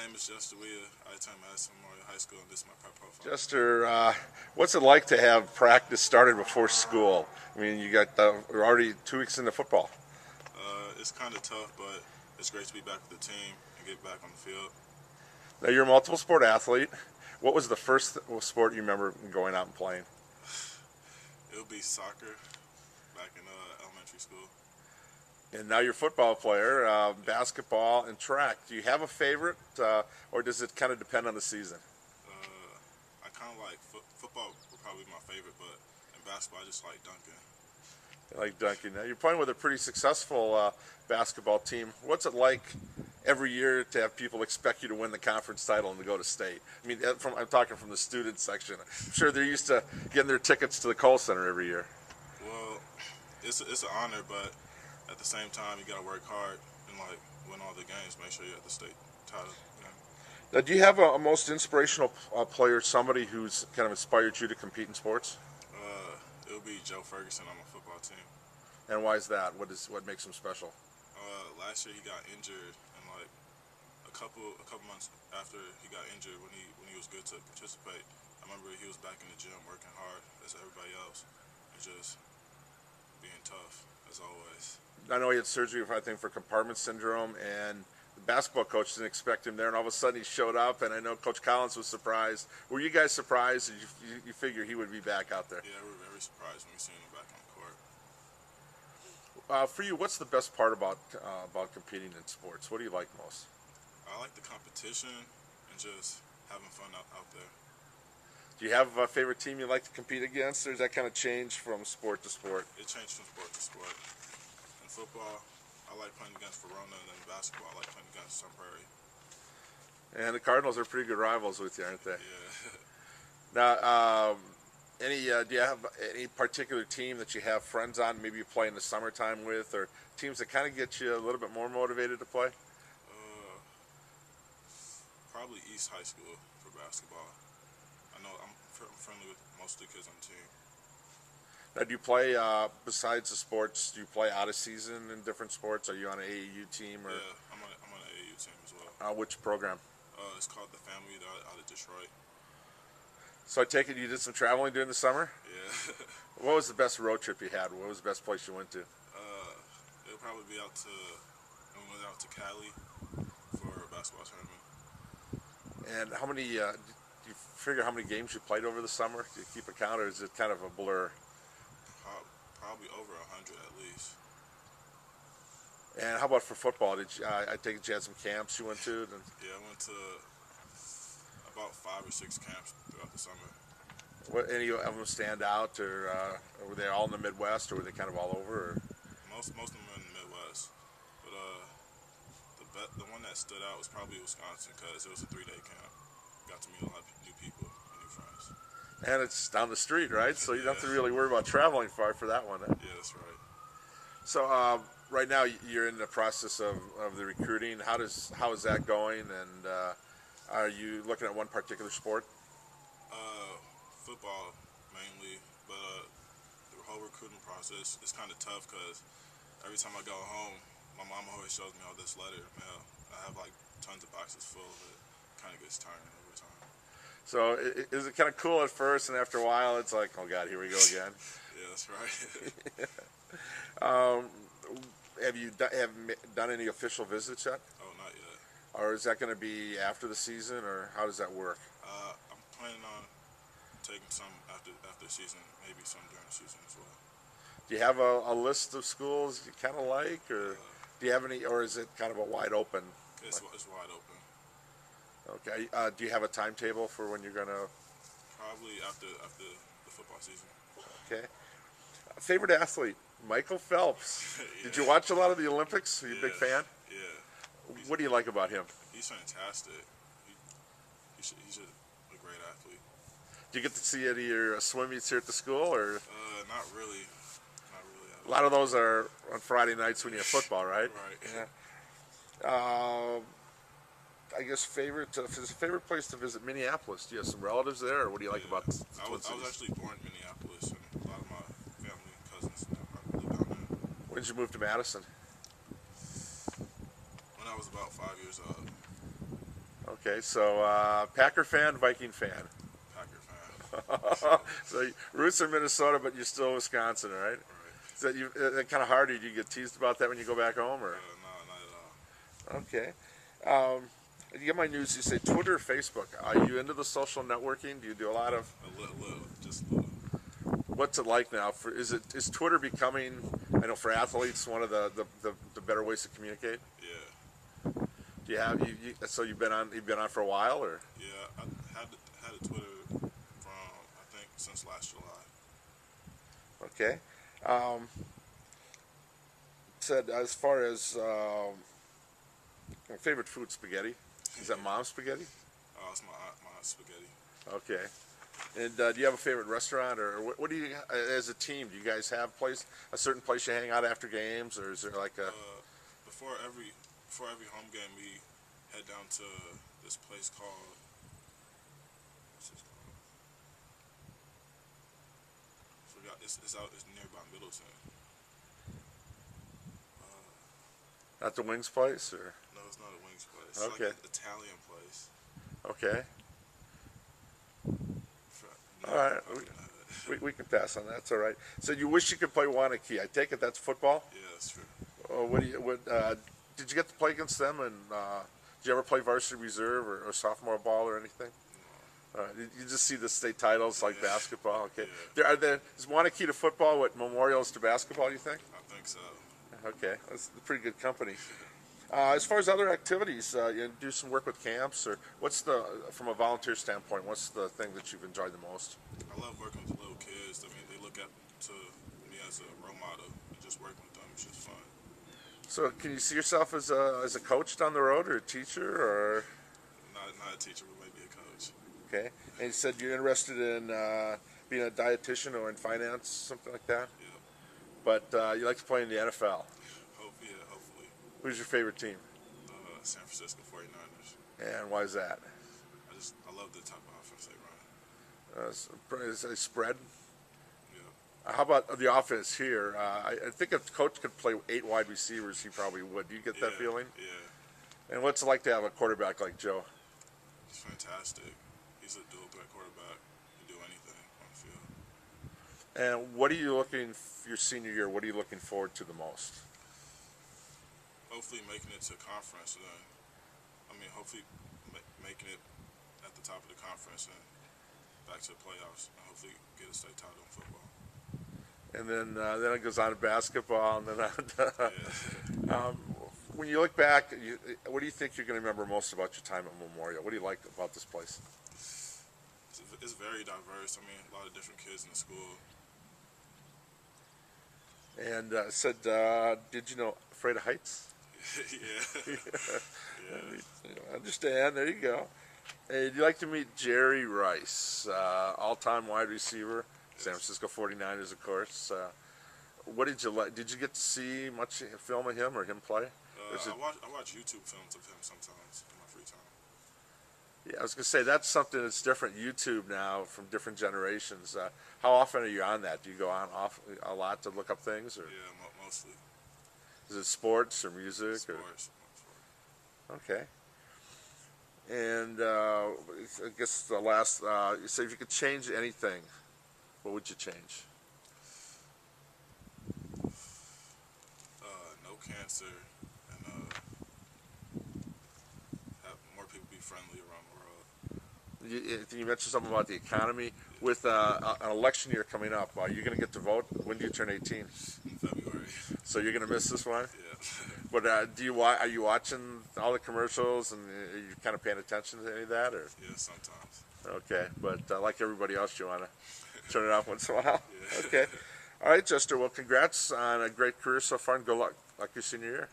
name is Jester. Weah. I attend Madison High School, and this is my prep profile. Jester, what's it like to have practice started before school? I mean, we're already 2 weeks into football. It's kind of tough, but it's great to be back with the team and get back on the field. Now, you're a multiple sport athlete. What was the first sport you remember going out and playing? It would be soccer back in elementary school. And now you're a football player, basketball, and track. Do you have a favorite, or does it kind of depend on the season? I kind of like football would probably be my favorite, but in basketball I just like dunking. You like dunking. Now you're playing with a pretty successful basketball team. What's it like every year to have people expect you to win the conference title and to go to state? I mean, I'm talking from the student section. I'm sure they're used to getting their tickets to the Kohl Center every year. Well, it's an honor, but at the same time, you got to work hard and win all the games. Make sure you're at the state title game. Now, do you have a most inspirational player, somebody who's kind of inspired you to compete in sports? It would be Joe Ferguson on my football team. And why is that? What makes him special? Last year he got injured, and a couple months after he got injured, when he was good to participate, I remember he was back in the gym working hard as everybody else, and just being tough as always. I know he had surgery, I think, for compartment syndrome, and the basketball coach didn't expect him there, and all of a sudden he showed up, and I know Coach Collins was surprised. Were you guys surprised? Did you figure he would be back out there? Yeah, we were very surprised when we seen him back on the court. For you, what's the best part about competing in sports? What do you like most? I like the competition and just having fun out there. Do you have a favorite team you like to compete against, or does that kind of change from sport to sport? It changed from sport to sport. In football, I like playing against Verona, and in basketball, I like playing against Sun Prairie. And the Cardinals are pretty good rivals with you, aren't they? Yeah. Now, do you have any particular team that you have friends on, maybe you play in the summertime with, or teams that kind of get you a little bit more motivated to play? Probably East High School for basketball. I know I'm friendly with most of the kids on the team. Now, do you play, besides the sports, do you play out of season in different sports? Are you on an AAU team? Or? Yeah, I'm on an AAU team as well. Which program? It's called The Family. They're out of Detroit. So I take it you did some traveling during the summer? Yeah. What was the best road trip you had? What was the best place you went to? It would probably be we went out to Cali for a basketball tournament. And how many, do you figure how many games you played over the summer? Do you keep a count, or is it kind of a blur? Probably over 100 at least. And how about for football? I take it you had some camps you went to? Yeah, I went to about 5 or 6 camps throughout the summer. Any of them stand out, or were they all in the Midwest, or were they kind of all over? Or? Most of them were in the Midwest, but the one that stood out was probably Wisconsin, because it was a 3-day camp. Got to meet a lot of new people and new friends. And it's down the street, right? So you don't have to really worry about traveling far for that one. Yeah, that's right. So right now you're in the process of the recruiting. How is that going? And are you looking at one particular sport? Football mainly, but the whole recruiting process is kind of tough, because every time I go home, my mom always shows me all this letter mail. I have tons of boxes full of it. Kind of gets tiring over time. So is it kind of cool at first, and after a while it's like, oh God, here we go again? Yeah, that's right. Have you done any official visits yet? Oh, not yet. Or is that going to be after the season, or how does that work? I'm planning on taking some after the season, maybe some during the season as well. Do you have a list of schools you kind of like, or do you have any, or is it kind of a wide open? It's wide open. Okay. Do you have a timetable for when you're going to? Probably after the football season. Okay. Favorite athlete? Michael Phelps. Yeah. Did you watch a lot of the Olympics? Are you a big fan? Yeah. What do you like about him? He's fantastic. He's a great athlete. Do you get to see any of your swim meets here at the school, or? Not really. Not really. A lot of those are on Friday nights when you have football, right? Right. Yeah. I guess favorite place to visit Minneapolis. Do you have some relatives there, or what do you like about the I was actually born in Minneapolis, and a lot of my family and cousins live down there. When did you move to Madison? When I was about 5 years old. Okay, so Packer fan, Viking fan. Packer fan. So roots are Minnesota, but you're still Wisconsin, right? Right. Is that kind of hard? Do you get teased about that when you go back home, or? No, not at all. Okay. You get my news. You say Twitter, or Facebook. Are you into the social networking? Do you do a lot of? Little, just a little. What's it like now? Is Twitter becoming? I know for athletes one of the better ways to communicate. Yeah. Do you have so you've been on for a while, or? Yeah, I had a Twitter from I think since last July. Okay. Said as far as my favorite food, spaghetti. Is that mom's spaghetti? Oh, it's my spaghetti. Okay. And do you have a favorite restaurant, or what do you, as a team, do you guys have a certain place you hang out after games, or is there like a? Before every home game, we head down to this place called. What's this called? Forgot. It's nearby Middleton. Not the Wings place, or? No, it's not a wings place. It's Okay. like an Italian place. Okay. No, All right. We can pass on that. That's all right. So you wish you could play Wanakee. I take it that's football. Yeah, that's true. Did you get to play against them? And did you ever play varsity reserve or sophomore ball or anything? You just see the state titles like basketball. Okay. Yeah. Is Wanakee to football what Memorial is to basketball? You think? I think so. Okay, that's pretty good company. As far as other activities, you do some work with camps, or from a volunteer standpoint, what's the thing that you've enjoyed the most? I love working with little kids. I mean, they look up to me as a role model, and just working with them is just fun. So, can you see yourself as a coach down the road, or a teacher, or? Not a teacher, but maybe a coach. Okay, and you said you're interested in being a dietitian or in finance, something like that. Yeah. But you like to play in the NFL. Hopefully. Who's your favorite team? San Francisco 49ers. And why is that? I love the type of offense they run. Is it a spread? Yeah. How about the offense here? I think if the coach could play 8 wide receivers, he probably would. Do you get that feeling? Yeah. And what's it like to have a quarterback like Joe? He's fantastic. He's a dual threat quarterback. He can do anything on the field. And what are you your senior year? What are you looking forward to the most? Hopefully making it to conference, and then hopefully making it at the top of the conference and back to the playoffs, and hopefully get a state title in football. And then it goes on to basketball, and then on to, Yeah. when you look back, what do you think you're going to remember most about your time at Memorial? What do you like about this place? It's very diverse. I mean, a lot of different kids in the school. And said, did you know Afraid of Heights? Yeah. I understand. There you go. Hey, would you like to meet Jerry Rice, all-time wide receiver, San Francisco 49ers, of course. What did you like? Did you get to see much film of him or him play? I watch YouTube films of him sometimes in my free time. Yeah, I was going to say, that's something that's different, YouTube now, from different generations. How often are you on that? Do you go on off a lot to look up things? Or? Yeah, mostly. Is it sports or music? Sports. Okay. And I guess the last, you say if you could change anything, what would you change? No cancer, and have more people be friendly around the world. You mentioned something about the economy. With an election year coming up, are you going to get to vote? When do you turn 18? In February. So you're going to miss this one? Yeah. But are you watching all the commercials, and are you kind of paying attention to any of that? Or? Yeah, sometimes. Okay, but like everybody else, you want to turn it off once in a while? Yeah. Okay. All right, Jester. Well, congrats on a great career so far, and good luck your senior year.